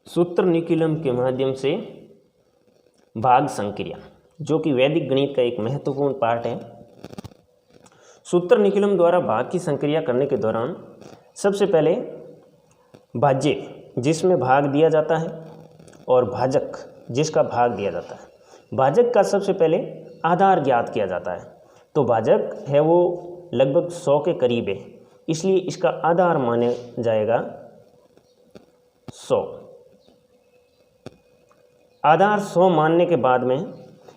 सूत्रनिकुलम के माध्यम से भाग संक्रिया, जो कि वैदिक गणित का एक महत्वपूर्ण पार्ट है। सूत्रनिकुलम द्वारा भाग की संक्रिया करने के दौरान सबसे पहले भाज्य जिसमें भाग दिया जाता है और भाजक जिसका भाग दिया जाता है। भाजक का सबसे पहले आधार ज्ञात किया जाता है। तो भाजक है वो लगभग 100 के करीब है, इसलिए इसका आधार माना जाएगा 100। आधार 100 मानने के बाद में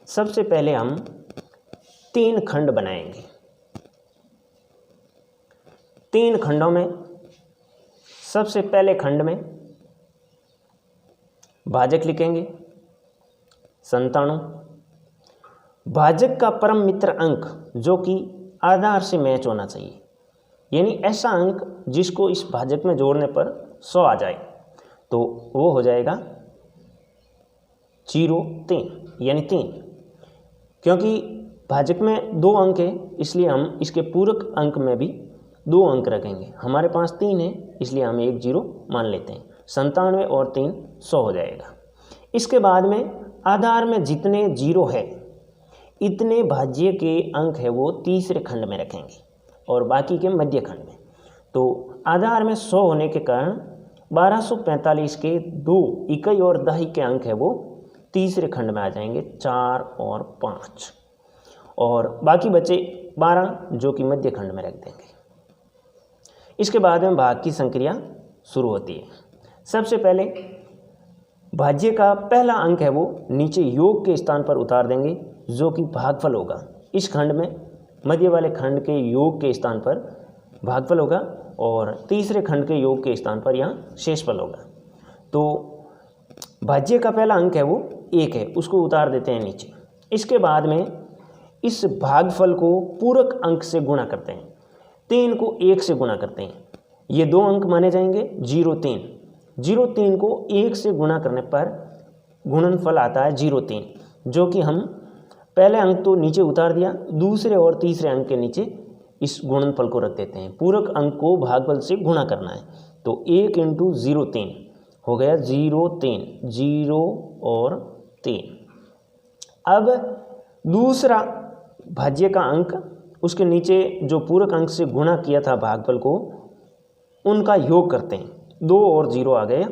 सबसे पहले हम 3 खंड बनाएंगे। 3 खंडों में सबसे पहले खंड में भाजक लिखेंगे 97। भाजक का परम मित्र अंक जो कि आधार से मैच होना चाहिए, यानी ऐसा अंक जिसको इस भाजक में जोड़ने पर 100 आ जाए, तो वो हो जाएगा 03, यानी 3। क्योंकि भाजक में 2 अंक है, इसलिए हम इसके पूरक अंक में भी 2 अंक रखेंगे। हमारे पास 3 है, इसलिए हम 1 0 मान लेते हैं। 97 और 3 100 हो जाएगा। इसके बाद में आधार में जितने 0 है इतने भाज्य के अंक है वो तीसरे खंड में रखेंगे और बाकी के मध्य खंड में। तो आधार में 100 होने के कारण 1245 के 2 इकाई और दहाई के अंक है वो तीसरे खंड में आ जाएंगे, 4 और 5, और बाकी बचे 12 जो कि मध्य खंड में रख देंगे। इसके बाद में भाग की संक्रिया शुरू होती है। सबसे पहले भाज्य का पहला अंक है वो नीचे योग के स्थान पर उतार देंगे, जो कि भागफल होगा। इस खंड में मध्य वाले खंड के योग के स्थान पर भागफल होगा और तीसरे खंड के योग के स्थान पर यहाँ शेषफल होगा। तो भाज्य का पहला अंक है वो 1 है, उसको उतार देते हैं नीचे। इसके बाद में इस भागफल को पूरक अंक से गुणा करते हैं, 3 को 1 से गुणा करते हैं। ये 2 अंक माने जाएंगे 03। 03 को 1 से गुणा करने पर गुणनफल आता है 03, जो कि हम पहले अंक तो नीचे उतार दिया, दूसरे और तीसरे अंक के नीचे इस गुणनफल को रख देते हैं। पूरक अंक को भागफल से गुणा करना है, तो 1 × 03 हो गया 03, 0 और 3। अब दूसरा भाज्य का अंक, उसके नीचे जो पूरक अंक से गुणा किया था भागफल को, उनका योग करते हैं। 2 और 0 आ गया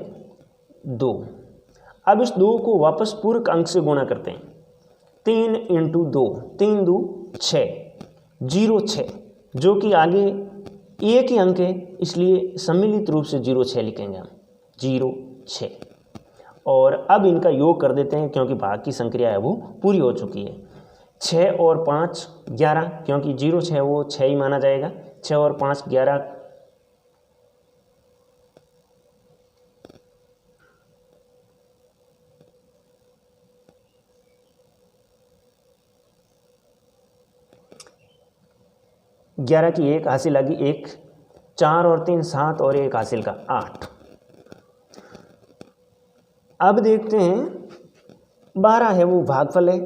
2। अब इस 2 को वापस पूरक अंक से गुणा करते हैं। 3 × 2, 3 2 6, 06, जो कि आगे एक ही अंक है, इसलिए सम्मिलित रूप से 06 लिखेंगे हम, 06। और अब इनका योग कर देते हैं, क्योंकि भाग की संक्रिया है वो पूरी हो चुकी है। 6 और 5 11, क्योंकि 06 वो 6 ही माना जाएगा। 6 और 5 11, ग्यारह की 1 हासिल आ गई 1, 4 और 3 7 और 1 हासिल का 8। अब देखते हैं 12 है वो भागफल है,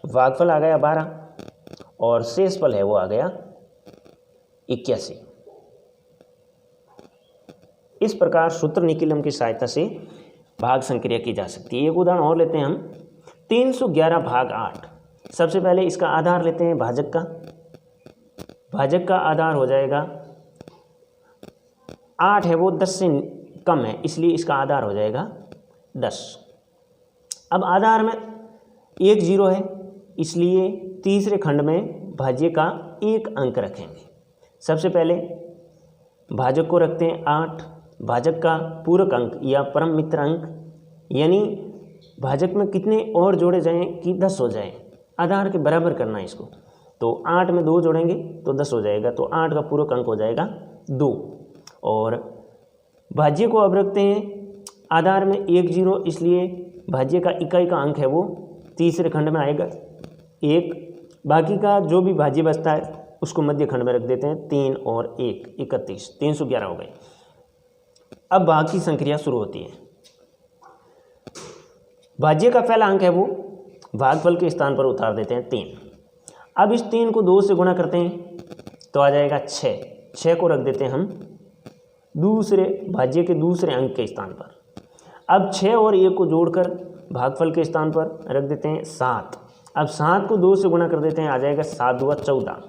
भागफल आ गया 12 और शेषफल है वो आ गया 81। इस प्रकार सूत्रनिकुलम की सहायता से भाग संक्रिया की जा सकती है। एक उदाहरण और लेते हैं हम, 311 भाग 8। सबसे पहले इसका आधार लेते हैं भाजक का। भाजक का आधार हो जाएगा 8 है वो 10 से कम है, इसलिए इसका आधार हो जाएगा 10। अब आधार में 1 0 है, इसलिए तीसरे खंड में भाज्य का 1 अंक रखेंगे। सबसे पहले भाजक को रखते हैं 8। भाजक का पूरक अंक या परम मित्र अंक, यानी भाजक में कितने और जोड़े जाएं कि 10 हो जाए, आधार के बराबर करना है इसको। तो 8 में 2 जोड़ेंगे तो 10 हो जाएगा, तो 8 का पूरक अंक हो जाएगा 2। और भाज्य को अब रखते हैं आधार में 1 0, इसलिए भाज्य का इकाई का अंक है वो तीसरे खंड में आएगा 1। बाकी का जो भी भाज्य बचता है उसको मध्य खंड में रख देते हैं, 3 और 1 31, 311 हो गए। अब भाग की संक्रिया शुरू होती है। भाज्य का पहला अंक है वो भागफल के स्थान पर उतार देते हैं 3। अब इस 3 को 2 से गुणा करते हैं तो आ जाएगा 6। 6 को रख देते हैं हम दूसरे भाज्य के दूसरे अंक के स्थान पर। अब 6 और 1 को जोड़कर भागफल के स्थान पर रख देते हैं 7। अब 7 को 2 से गुणा कर देते हैं, आ जाएगा 7 दूना 14।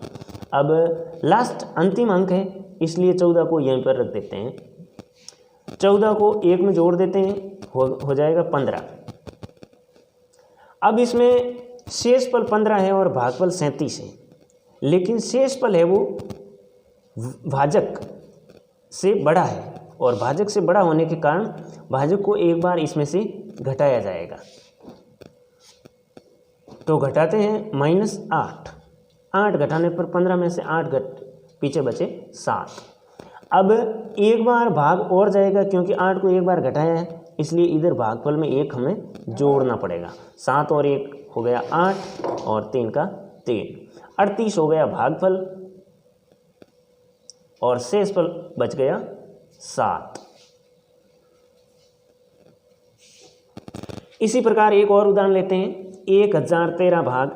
अब लास्ट अंतिम अंक है इसलिए 14 को यहीं पर रख देते हैं। 14 को 1 में जोड़ देते हैं, हो जाएगा 15। अब इसमें शेषफल 15 है और भागफल 37 है, लेकिन शेषफल है वो भाजक से बड़ा है और भाजक से बड़ा होने के कारण भाजक को एक बार इसमें से घटाया जाएगा। तो घटाते हैं -8। 8 घटाने पर 15 में से 8 पीछे बचे 7। अब एक बार भाग और जाएगा क्योंकि 8 को एक बार घटाया है, इसलिए इधर भागफल में 1 हमें जोड़ना पड़ेगा। 7 और 1 हो गया 8 और 3 का 3, 38 हो गया भागफल और शेषफल बच गया 7। इसी प्रकार एक और उदाहरण लेते हैं। 1013 भाग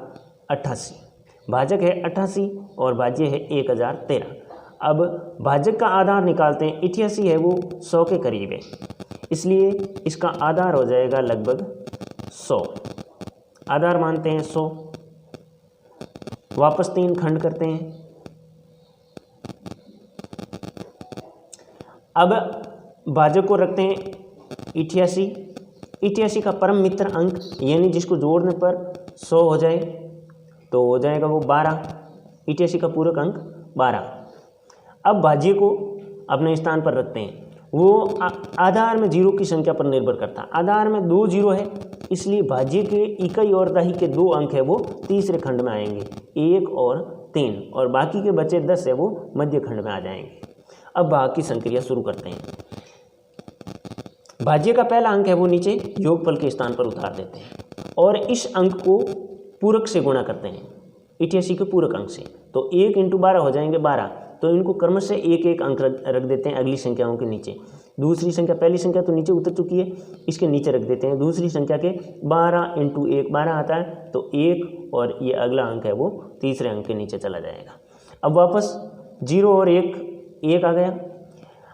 88, भाजक है 88 और भाज्य है 1013। अब भाजक का आधार निकालते हैं। 88 है वो 100 के करीब है, इसलिए इसका आधार हो जाएगा लगभग 100। आधार मानते हैं 100। वापस 3 खंड करते हैं। अब भाजक को रखते हैं 88। 88 का परम मित्र अंक यानी जिसको जोड़ने पर 100 हो जाए तो हो जाएगा वो 12। 88 का पूरक अंक 12। अब भाज्य को अपने स्थान पर रखते हैं। वो आधार में 0 की संख्या पर निर्भर करता है। आधार में 2 0 है, इसलिए भाज्य के इकाई और दही के 2 अंक है वो तीसरे खंड में आएंगे, 1 और 3, और बाकी के बचे 10 है वो मध्य खंड में आ जाएंगे। अब भाग की संक्रिया शुरू करते हैं। भाज्य का पहला अंक है वो नीचे योगफल के स्थान पर उतार देते हैं और इस अंक को पूरक से गुणा करते हैं 88 के पूरक अंक से। तो 1 × 12 हो जाएंगे 12। तो इनको क्रम से एक एक अंक रख देते हैं अगली संख्याओं के नीचे। दूसरी संख्या, पहली संख्या तो नीचे उतर चुकी है, इसके नीचे रख देते हैं दूसरी संख्या के 12 × 1 12 आता है, तो 1 और ये अगला अंक है वो तीसरे अंक के नीचे चला जाएगा। अब वापस 0 और 1 आ गया।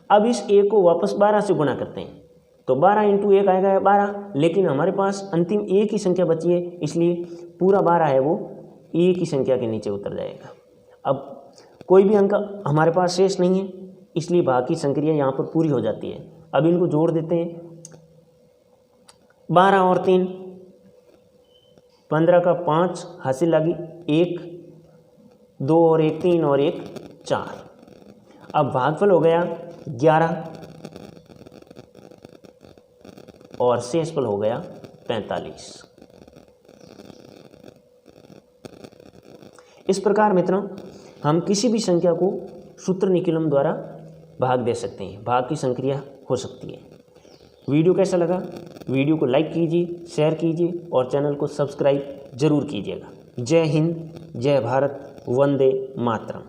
अब इस 1 को वापस 12 से गुणा करते हैं, तो 12 × 1 आएगा 12, लेकिन हमारे पास अंतिम 1 की संख्या बची है, इसलिए पूरा 12 है वो 1 की संख्या के नीचे उतर जाएगा। अब कोई भी अंक हमारे पास शेष नहीं है, इसलिए भाग की संक्रिया यहाँ पर पूरी हो जाती है। अब इनको जोड़ देते हैं। 12 और 3 15 का 5 हासिल लगी 1, 2 और 1 3 और 1 4। अब भागफल हो गया 11 और शेषफल हो गया 45। इस प्रकार मित्रों हम किसी भी संख्या को सूत्र निकलम द्वारा भाग दे सकते हैं, भाग की संक्रिया हो सकती है। वीडियो कैसा लगा? वीडियो को लाइक कीजिए, शेयर कीजिए और चैनल को सब्सक्राइब जरूर कीजिएगा। जय हिंद, जय भारत, वंदे मातरम।